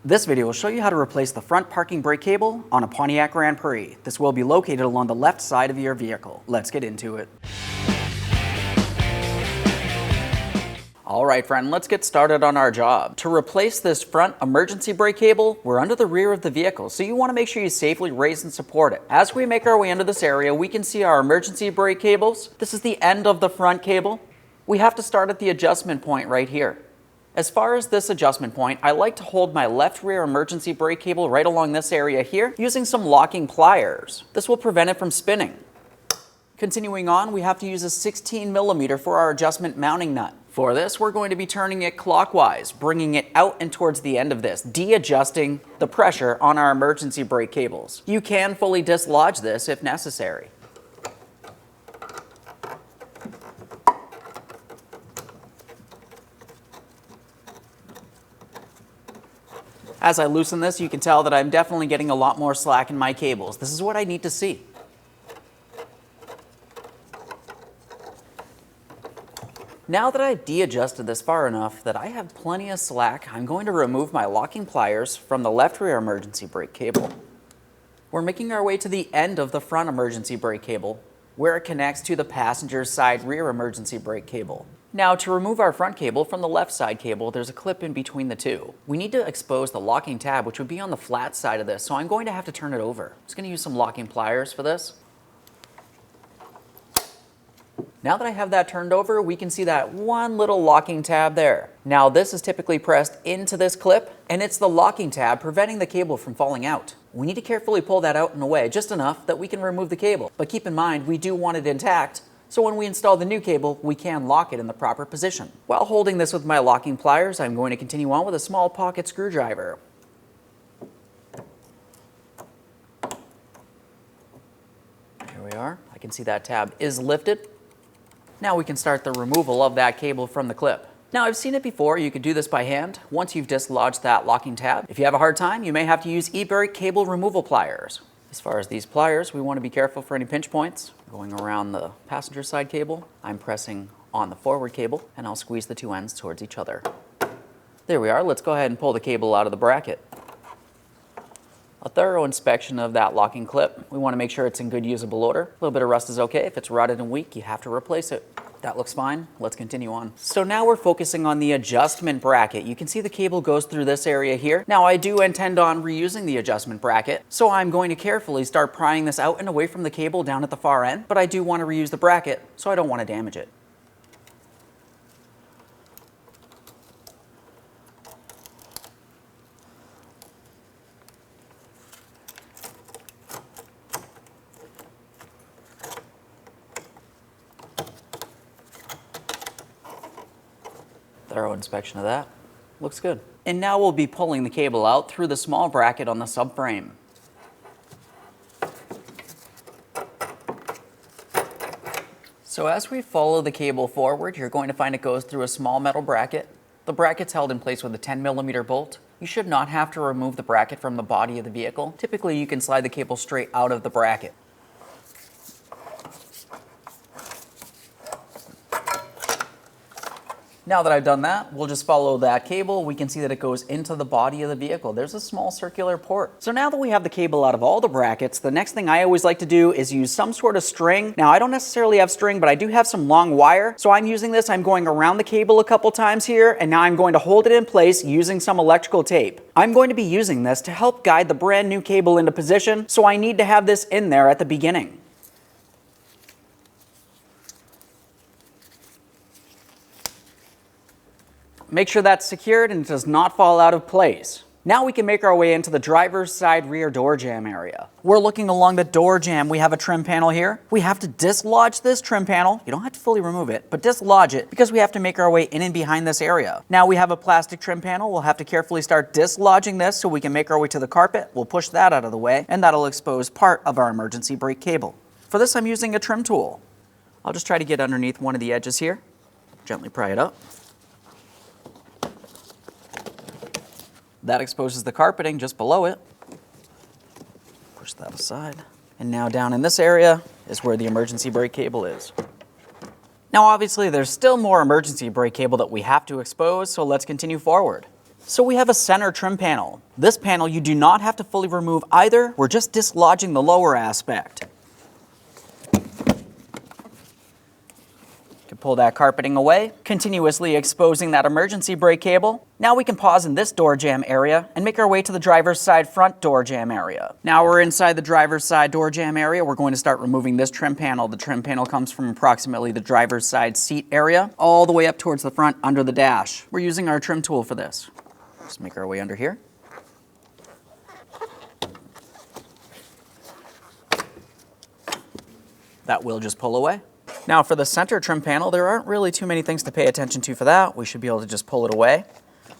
This video will show you how to replace the front parking brake cable on a Pontiac Grand Prix. This will be located along the left side of your vehicle. Let's get into it. Alright friend, let's get started on our job. To replace this front emergency brake cable, we're under the rear of the vehicle, so you want to make sure you safely raise and support it. As we make our way into this area, we can see our emergency brake cables. This is the end of the front cable. We have to start at the adjustment point right here. As far as this adjustment point, I like to hold my left rear emergency brake cable right along this area here using some locking pliers. This will prevent it from spinning. Continuing on, we have to use a 16mm for our adjustment mounting nut. For this, we're going to be turning it clockwise, bringing it out and towards the end of this, de-adjusting the pressure on our emergency brake cables. You can fully dislodge this if necessary. As I loosen this, you can tell that I'm definitely getting a lot more slack in my cables. This is what I need to see. Now that I've de-adjusted this far enough that I have plenty of slack, I'm going to remove my locking pliers from the left rear emergency brake cable. We're making our way to the end of the front emergency brake cable, where it connects to the passenger side rear emergency brake cable. Now, to remove our front cable from the left side cable, there's a clip in between the two. We need to expose the locking tab, which would be on the flat side of this, so I'm going to have to turn it over. I'm just going to use some locking pliers for this. Now that I have that turned over, we can see that one little locking tab there. Now this is typically pressed into this clip, and it's the locking tab preventing the cable from falling out. We need to carefully pull that out and away, just enough that we can remove the cable. But keep in mind, we do want it intact, so when we install the new cable, we can lock it in the proper position. While holding this with my locking pliers, I'm going to continue on with a small pocket screwdriver. Here we are. I can see that tab is lifted. Now we can start the removal of that cable from the clip. Now I've seen it before, you could do this by hand once you've dislodged that locking tab. If you have a hard time, you may have to use e-brake cable removal pliers. As far as these pliers, we want to be careful for any pinch points. Going around the passenger side cable, I'm pressing on the forward cable, and I'll squeeze the two ends towards each other. There we are, let's go ahead and pull the cable out of the bracket. A thorough inspection of that locking clip. We want to make sure it's in good usable order. A little bit of rust is okay. If it's rotted and weak, you have to replace it. That looks fine. Let's continue on. So now we're focusing on the adjustment bracket. You can see the cable goes through this area here. Now I do intend on reusing the adjustment bracket, so I'm going to carefully start prying this out and away from the cable down at the far end, but I do want to reuse the bracket, so I don't want to damage it. Thorough inspection of that. Looks good. And now we'll be pulling the cable out through the small bracket on the subframe. So as we follow the cable forward, you're going to find it goes through a small metal bracket. The bracket's held in place with a 10mm bolt. You should not have to remove the bracket from the body of the vehicle. Typically, you can slide the cable straight out of the bracket. Now that I've done that, we'll just follow that cable. We can see that it goes into the body of the vehicle. There's a small circular port. So now that we have the cable out of all the brackets, the next thing I always like to do is use some sort of string. Now I don't necessarily have string, but I do have some long wire. So I'm using this, I'm going around the cable a couple times here, and now I'm going to hold it in place using some electrical tape. I'm going to be using this to help guide the brand new cable into position, so I need to have this in there at the beginning. Make sure that's secured and it does not fall out of place. Now we can make our way into the driver's side rear door jamb area. We're looking along the door jamb. We have a trim panel here. We have to dislodge this trim panel. You don't have to fully remove it, but dislodge it because we have to make our way in and behind this area. Now we have a plastic trim panel. We'll have to carefully start dislodging this so we can make our way to the carpet. We'll push that out of the way, and that'll expose part of our emergency brake cable. For this, I'm using a trim tool. I'll just try to get underneath one of the edges here. Gently pry it up. That exposes the carpeting just below it. Push that aside. And now down in this area is where the emergency brake cable is. Now obviously there's still more emergency brake cable that we have to expose, so let's continue forward. So we have a center trim panel. This panel you do not have to fully remove either. We're just dislodging the lower aspect. You can pull that carpeting away, continuously exposing that emergency brake cable. Now we can pause in this door jamb area and make our way to the driver's side front door jamb area. Now we're inside the driver's side door jamb area. We're going to start removing this trim panel. The trim panel comes from approximately the driver's side seat area all the way up towards the front under the dash. We're using our trim tool for this. Just make our way under here. That will just pull away. Now for the center trim panel, there aren't really too many things to pay attention to for that. We should be able to just pull it away.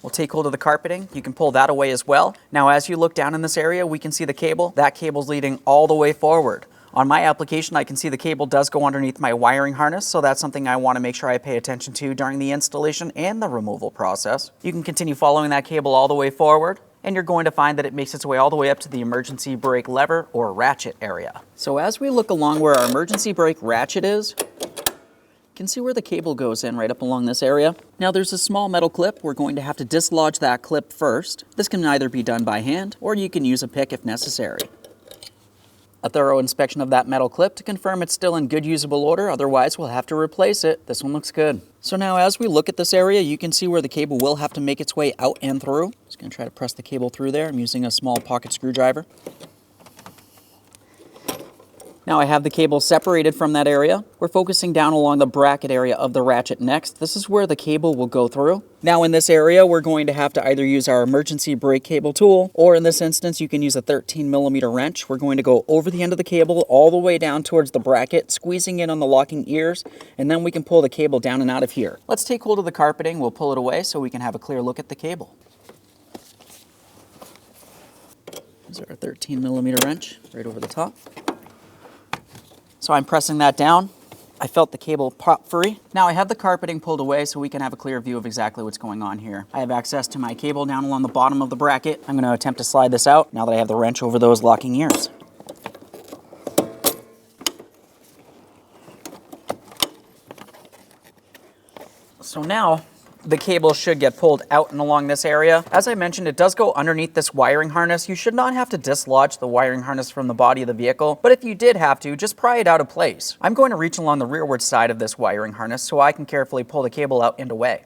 We'll take hold of the carpeting. You can pull that away as well. Now as you look down in this area, we can see the cable. That cable's leading all the way forward. On my application, I can see the cable does go underneath my wiring harness, so that's something I want to make sure I pay attention to during the installation and the removal process. You can continue following that cable all the way forward, and you're going to find that it makes its way all the way up to the emergency brake lever or ratchet area. So as we look along where our emergency brake ratchet is, you can see where the cable goes in right up along this area. Now there's a small metal clip. We're going to have to dislodge that clip first. This can either be done by hand or you can use a pick if necessary. A thorough inspection of that metal clip to confirm it's still in good usable order, otherwise we'll have to replace it. This one looks good. So now as we look at this area, you can see where the cable will have to make its way out and through. Just going to try to press the cable through there. I'm using a small pocket screwdriver. Now I have the cable separated from that area. We're focusing down along the bracket area of the ratchet next. This is where the cable will go through. Now in this area, we're going to have to either use our emergency brake cable tool, or in this instance, you can use a 13mm wrench. We're going to go over the end of the cable all the way down towards the bracket, squeezing in on the locking ears, and then we can pull the cable down and out of here. Let's take hold of the carpeting. We'll pull it away so we can have a clear look at the cable. There's our 13mm wrench right over the top. So I'm pressing that down. I felt the cable pop free. Now I have the carpeting pulled away so we can have a clear view of exactly what's going on here. I have access to my cable down along the bottom of the bracket. I'm going to attempt to slide this out now that I have the wrench over those locking ears. So now the cable should get pulled out and along this area. As I mentioned, it does go underneath this wiring harness. You should not have to dislodge the wiring harness from the body of the vehicle, but if you did have to, just pry it out of place. I'm going to reach along the rearward side of this wiring harness so I can carefully pull the cable out and away.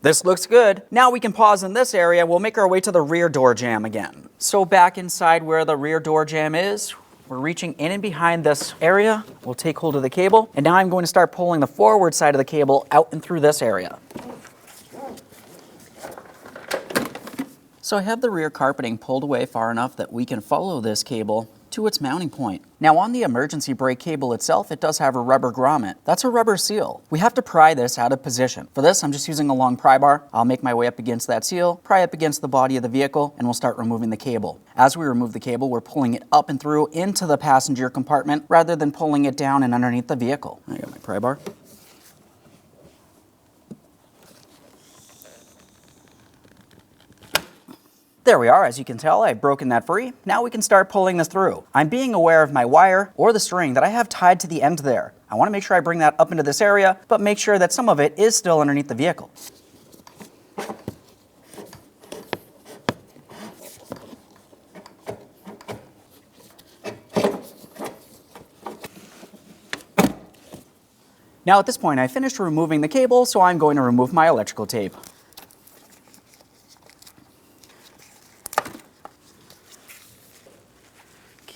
This looks good. Now we can pause in this area. We'll make our way to the rear door jamb again. So back inside where the rear door jamb is, we're reaching in and behind this area. We'll take hold of the cable, and now I'm going to start pulling the forward side of the cable out and through this area. So I have the rear carpeting pulled away far enough that we can follow this cable to its mounting point. Now on the emergency brake cable itself, it does have a rubber grommet. That's a rubber seal. We have to pry this out of position. For this, I'm just using a long pry bar. I'll make my way up against that seal, pry up against the body of the vehicle, and we'll start removing the cable. As we remove the cable, we're pulling it up and through into the passenger compartment rather than pulling it down and underneath the vehicle. I got my pry bar. There we are. As you can tell, I've broken that free. Now we can start pulling this through. I'm being aware of my wire or the string that I have tied to the end there. I want to make sure I bring that up into this area, but make sure that some of it is still underneath the vehicle. Now at this point, I finished removing the cable, so I'm going to remove my electrical tape.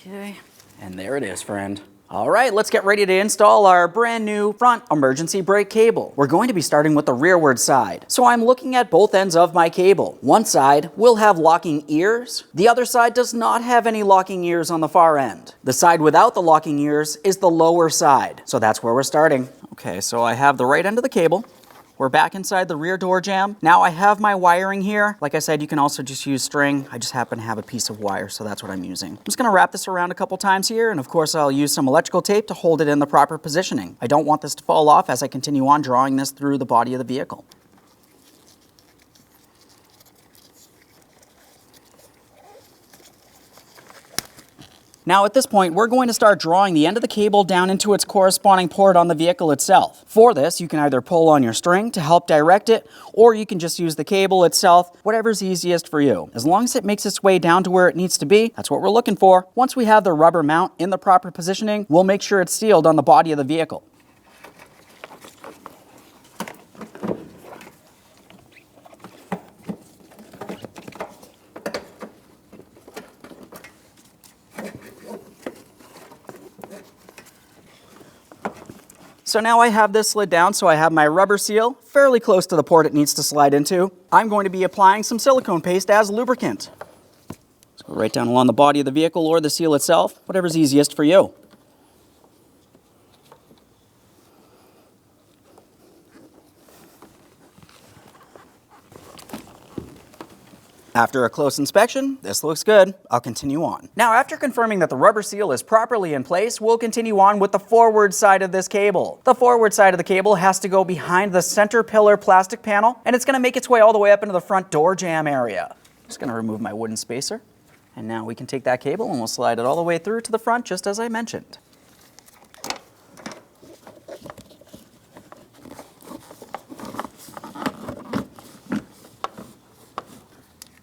Okay, and there it is, friend. All right, let's get ready to install our brand new front emergency brake cable. We're going to be starting with the rearward side. So I'm looking at both ends of my cable. One side will have locking ears. The other side does not have any locking ears on the far end. The side without the locking ears is the lower side. So that's where we're starting. Okay, so I have the right end of the cable. We're back inside the rear door jamb. Now I have my wiring here. Like I said, you can also just use string. I just happen to have a piece of wire, so that's what I'm using. I'm just gonna wrap this around a couple times here, and of course I'll use some electrical tape to hold it in the proper positioning. I don't want this to fall off as I continue on drawing this through the body of the vehicle. Now at this point, we're going to start drawing the end of the cable down into its corresponding port on the vehicle itself. For this, you can either pull on your string to help direct it, or you can just use the cable itself, whatever's easiest for you. As long as it makes its way down to where it needs to be, that's what we're looking for. Once we have the rubber mount in the proper positioning, we'll make sure it's sealed on the body of the vehicle. So now I have this slid down, so I have my rubber seal fairly close to the port it needs to slide into. I'm going to be applying some silicone paste as lubricant. So go right down along the body of the vehicle or the seal itself, whatever's easiest for you. After a close inspection, this looks good. I'll continue on. Now, after confirming that the rubber seal is properly in place, we'll continue on with the forward side of this cable. The forward side of the cable has to go behind the center pillar plastic panel, and it's going to make its way all the way up into the front door jamb area. Just going to remove my wooden spacer. And now we can take that cable and we'll slide it all the way through to the front, just as I mentioned.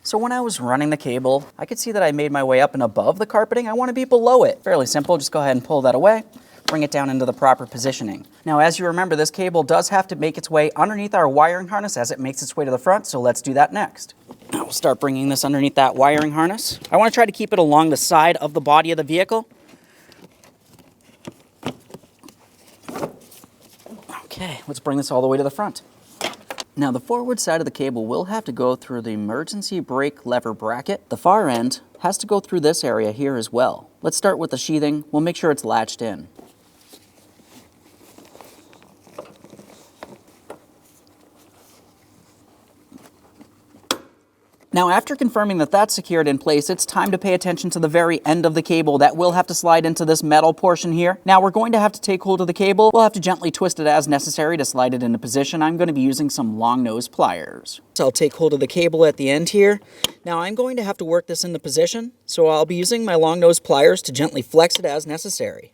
So when I was running the cable, I could see that I made my way up and above the carpeting. I want to be below it. Fairly simple, just go ahead and pull that away, bring it down into the proper positioning. Now, as you remember, this cable does have to make its way underneath our wiring harness as it makes its way to the front, so let's do that next. Now we'll start bringing this underneath that wiring harness. I want to try to keep it along the side of the body of the vehicle. Okay, let's bring this all the way to the front. Now the forward side of the cable will have to go through the emergency brake lever bracket. The far end has to go through this area here as well. Let's start with the sheathing. We'll make sure it's latched in. Now, after confirming that that's secured in place, it's time to pay attention to the very end of the cable that will have to slide into this metal portion here. Now, we're going to have to take hold of the cable. We'll have to gently twist it as necessary to slide it into position. I'm going to be using some long nose pliers. So I'll take hold of the cable at the end here. Now, I'm going to have to work this into position, so I'll be using my long nose pliers to gently flex it as necessary.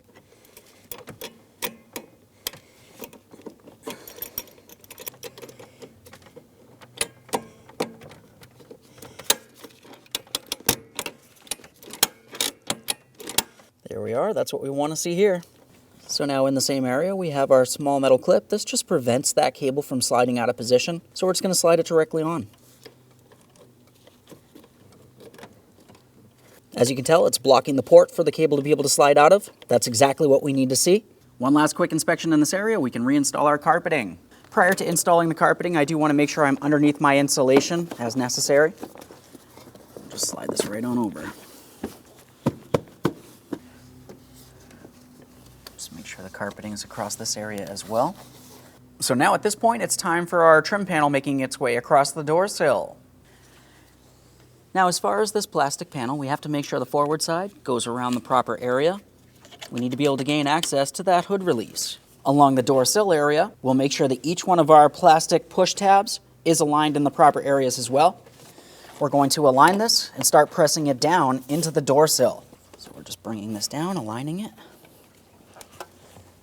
There we are, that's what we want to see here. So now in the same area, we have our small metal clip. This just prevents that cable from sliding out of position. So we're just going to slide it directly on. As you can tell, it's blocking the port for the cable to be able to slide out of. That's exactly what we need to see. One last quick inspection in this area, we can reinstall our carpeting. Prior to installing the carpeting, I do want to make sure I'm underneath my insulation as necessary. Just slide this right on over. Make sure the carpeting is across this area as well. So now at this point, it's time for our trim panel making its way across the door sill. Now, as far as this plastic panel, we have to make sure the forward side goes around the proper area. We need to be able to gain access to that hood release. Along the door sill area, we'll make sure that each one of our plastic push tabs is aligned in the proper areas as well. We're going to align this and start pressing it down into the door sill. So we're just bringing this down, aligning it.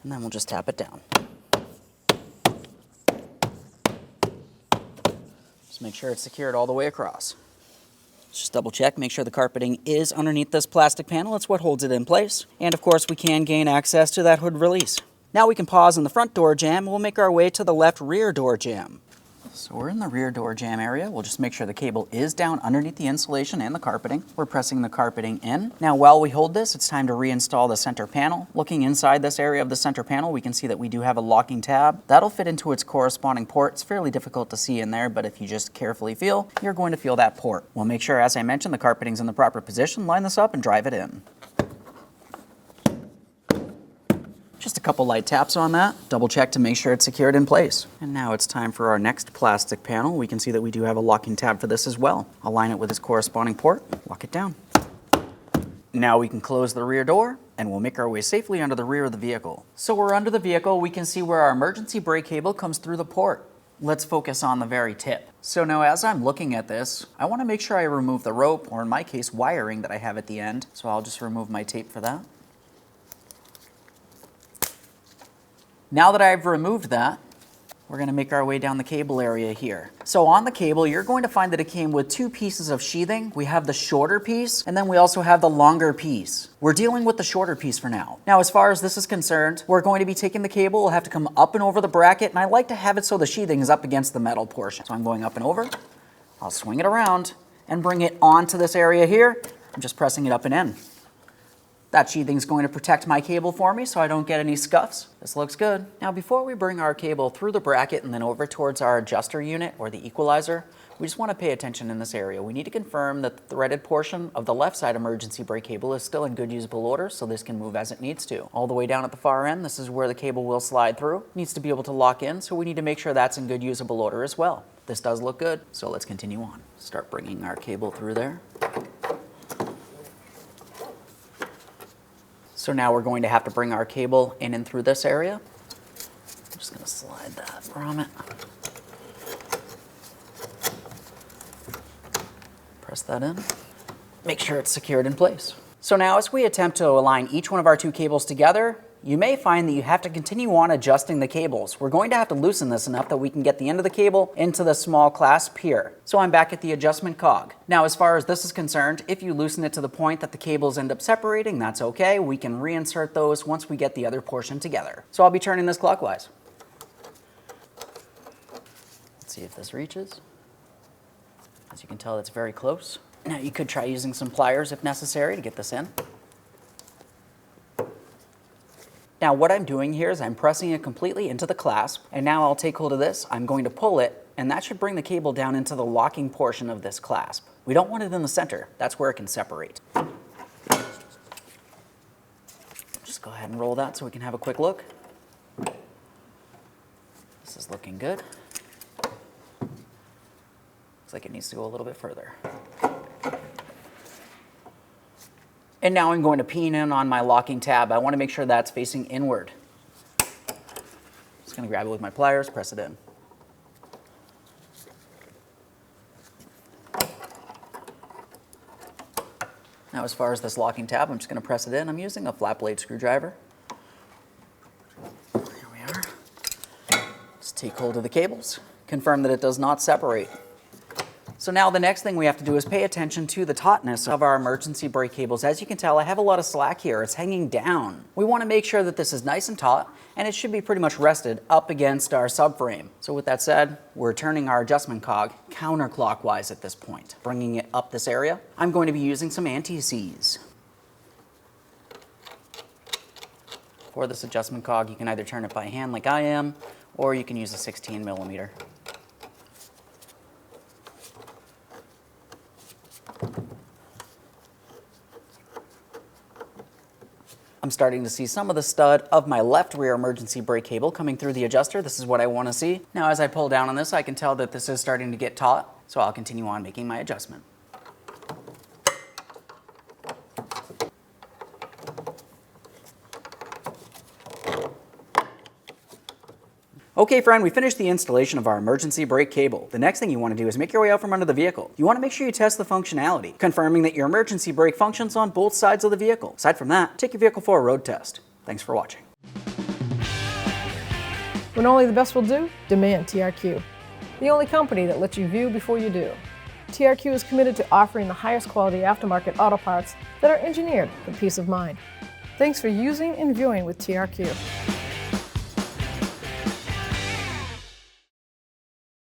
And then we'll just tap it down. Just make sure it's secured all the way across. Just double check, make sure the carpeting is underneath this plastic panel. It's what holds it in place. And of course, we can gain access to that hood release. Now we can pause in the front door jamb and we'll make our way to the left rear door jamb. So we're in the rear door jamb area. We'll just make sure the cable is down underneath the insulation and the carpeting. We're pressing the carpeting in. Now while we hold this, it's time to reinstall the center panel. Looking inside this area of the center panel, we can see that we do have a locking tab. That'll fit into its corresponding port. It's fairly difficult to see in there, but if you just carefully feel, you're going to feel that port. We'll make sure, as I mentioned, the carpeting's in the proper position, line this up and drive it in. Just a couple light taps on that, double check to make sure it's secured in place. And now it's time for our next plastic panel. We can see that we do have a locking tab for this as well. Align it with its corresponding port, lock it down. Now we can close the rear door and we'll make our way safely under the rear of the vehicle. So we're under the vehicle, we can see where our emergency brake cable comes through the port. let's focus on the very tip. So now as I'm looking at this, I want to make sure I remove the rope, or in my case, wiring that I have at the end. So I'll just remove my tape for that. Now that I've removed that, we're going to make our way down the cable area here. So on the cable, you're going to find that it came with two pieces of sheathing. We have the shorter piece, and then we also have the longer piece. We're dealing with the shorter piece for now. Now, as far as this is concerned, we're going to be taking the cable. We'll have to come up and over the bracket, and I like to have it so the sheathing is up against the metal portion. So I'm going up and over. I'll swing it around and bring it onto this area here. I'm just pressing it up and in. That sheathing is going to protect my cable for me so I don't get any scuffs. This looks good. Now before we bring our cable through the bracket and then over towards our adjuster unit or the equalizer, we just want to pay attention in this area. We need to confirm that the threaded portion of the left side emergency brake cable is still in good usable order, so this can move as it needs to. All the way down at the far end, this is where the cable will slide through. It needs to be able to lock in, so we need to make sure that's in good usable order as well. This does look good, so let's continue on. Start bringing our cable through there. So now we're going to have to bring our cable in and through this area. I'm just going to slide that from it. Press that in. Make sure it's secured in place. So now as we attempt to align each one of our two cables together, you may find that you have to continue on adjusting the cables. We're going to have to loosen this enough that we can get the end of the cable into the small clasp here. So I'm back at the adjustment cog. Now as far as this is concerned, if you loosen it to the point that the cables end up separating, that's okay. We can reinsert those once we get the other portion together. So I'll be turning this clockwise. Let's see if this reaches. As you can tell, it's very close. Now you could try using some pliers if necessary to get this in. Now what I'm doing here is I'm pressing it completely into the clasp, and now I'll take hold of this, I'm going to pull it, and that should bring the cable down into the locking portion of this clasp. We don't want it in the center, that's where it can separate. Just go ahead and roll that so we can have a quick look. This is looking good. Looks like it needs to go a little bit further. And now I'm going to pin in on my locking tab. I want to make sure that's facing inward. Just going to grab it with my pliers, press it in. Now as far as this locking tab, I'm just going to press it in. I'm using a flat blade screwdriver. Here we are. Just take hold of the cables. Confirm that it does not separate. So now the next thing we have to do is pay attention to the tautness of our emergency brake cables. As you can tell, I have a lot of slack here. It's hanging down. We want to make sure that this is nice and taut, and it should be pretty much rested up against our subframe. So with that said, we're turning our adjustment cog counterclockwise at this point, bringing it up this area. I'm going to be using some anti-seize. For this adjustment cog, you can either turn it by hand like I am, or you can use a 16 millimeter. I'm starting to see some of the stud of my left rear emergency brake cable coming through the adjuster. This is what I want to see. Now as I pull down on this, I can tell that this is starting to get taut, so I'll continue on making my adjustment. Okay friend, we finished the installation of our emergency brake cable. The next thing you want to do is make your way out from under the vehicle. You want to make sure you test the functionality, confirming that your emergency brake functions on both sides of the vehicle. Aside from that, take your vehicle for a road test. Thanks for watching. When only the best will do, demand TRQ. The only company that lets you view before you do. TRQ is committed to offering the highest quality aftermarket auto parts that are engineered for peace of mind. Thanks for using and viewing with TRQ.